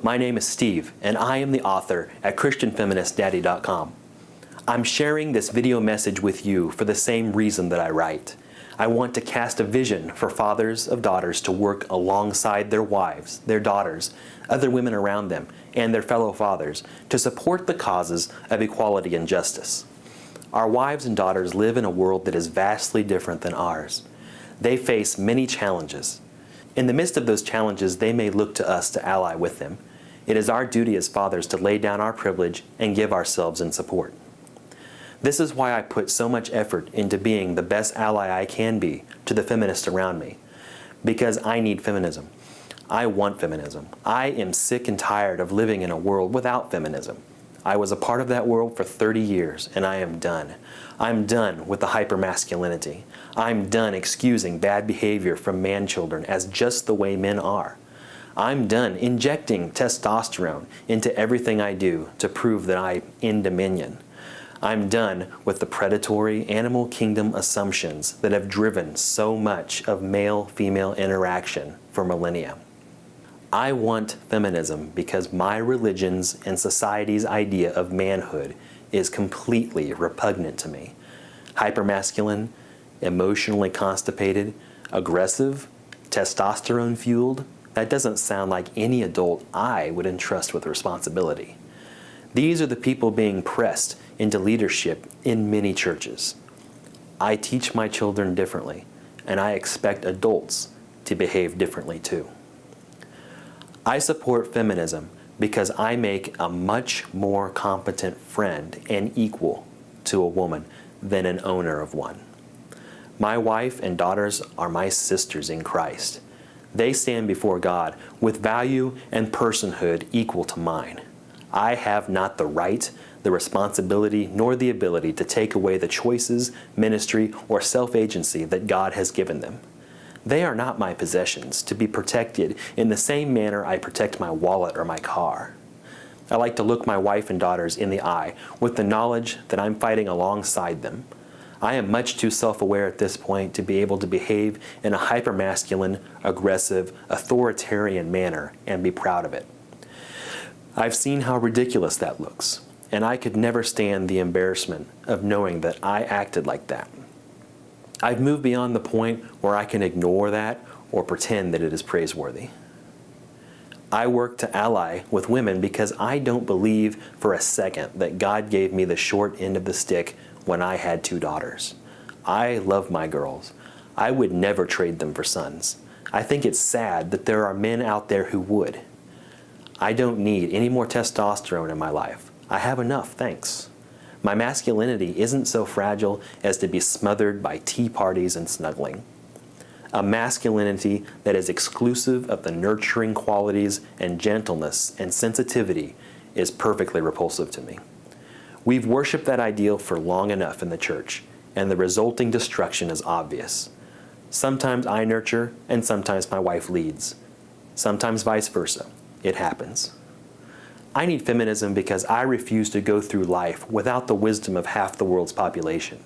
My name is Steve, and I am the author at ChristianFeministDaddy.com. I'm sharing this video message with you for the same reason that I write. I want to cast a vision for fathers of daughters to work alongside their wives, their daughters, other women around them, and their fellow fathers to support the causes of equality and justice. Our wives and daughters live in a world that is vastly different than ours. They face many challenges. In the midst of those challenges, they may look to us to ally with them. It is our duty as fathers to lay down our privilege and give ourselves in support. This is why I put so much effort into being the best ally I can be to the feminists around me. Because I need feminism. I want feminism. I am sick and tired of living in a world without feminism. I was a part of that world for 30 years, and I am done. I'm done with the hypermasculinity. I'm done excusing bad behavior from man-children as just the way men are. I'm done injecting testosterone into everything I do to prove that I'm in dominion. I'm done with the predatory animal kingdom assumptions that have driven so much of male-female interaction for millennia. I want feminism because my religion's and society's idea of manhood is completely repugnant to me. Hypermasculine, emotionally constipated, aggressive, testosterone-fueled, that doesn't sound like any adult I would entrust with responsibility. These are the people being pressed into leadership in many churches. I teach my children differently, and I expect adults to behave differently too. I support feminism because I make a much more competent friend and equal to a woman than an owner of one. My wife and daughters are my sisters in Christ. They stand before God with value and personhood equal to mine. I have not the right, the responsibility, nor the ability to take away the choices, ministry, or self-agency that God has given them. They are not my possessions to be protected in the same manner I protect my wallet or my car. I like to look my wife and daughters in the eye with the knowledge that I'm fighting alongside them. I am much too self-aware at this point to be able to behave in a hypermasculine, aggressive, authoritarian manner and be proud of it. I've seen how ridiculous that looks, and I could never stand the embarrassment of knowing that I acted like that. I've moved beyond the point where I can ignore that or pretend that it is praiseworthy. I work to ally with women because I don't believe for a second that God gave me the short end of the stick when I had 2 daughters. I love my girls. I would never trade them for sons. I think it's sad that there are men out there who would. I don't need any more testosterone in my life. I have enough, thanks. My masculinity isn't so fragile as to be smothered by tea parties and snuggling. A masculinity that is exclusive of the nurturing qualities and gentleness and sensitivity is perfectly repulsive to me. We've worshiped that ideal for long enough in the church, and the resulting destruction is obvious. Sometimes I nurture, and sometimes my wife leads. Sometimes vice versa. It happens. I need feminism because I refuse to go through life without the wisdom of half the world's population.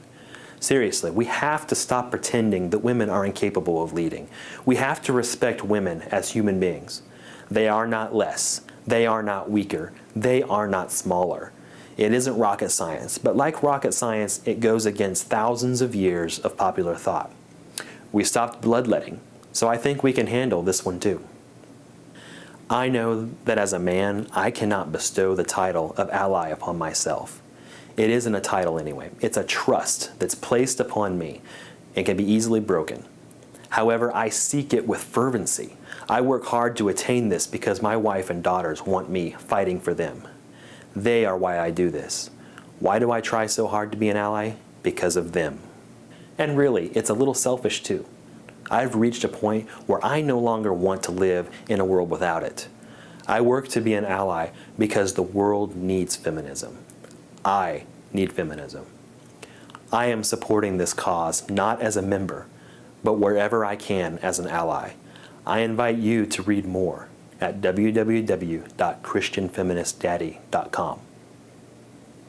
Seriously, we have to stop pretending that women are incapable of leading. We have to respect women as human beings. They are not less. They are not weaker. They are not smaller. It isn't rocket science, but like rocket science, it goes against thousands of years of popular thought. We stopped bloodletting, so I think we can handle this one too. I know that as a man, I cannot bestow the title of ally upon myself. It isn't a title anyway. It's a trust that's placed upon me and can be easily broken. However, I seek it with fervency. I work hard to attain this because my wife and daughters want me fighting for them. They are why I do this. Why do I try so hard to be an ally? Because of them. And really, it's a little selfish too. I've reached a point where I no longer want to live in a world without it. I work to be an ally because the world needs feminism. I need feminism. I am supporting this cause not as a member, but wherever I can as an ally. I invite you to read more at www.christianfeministdaddy.com.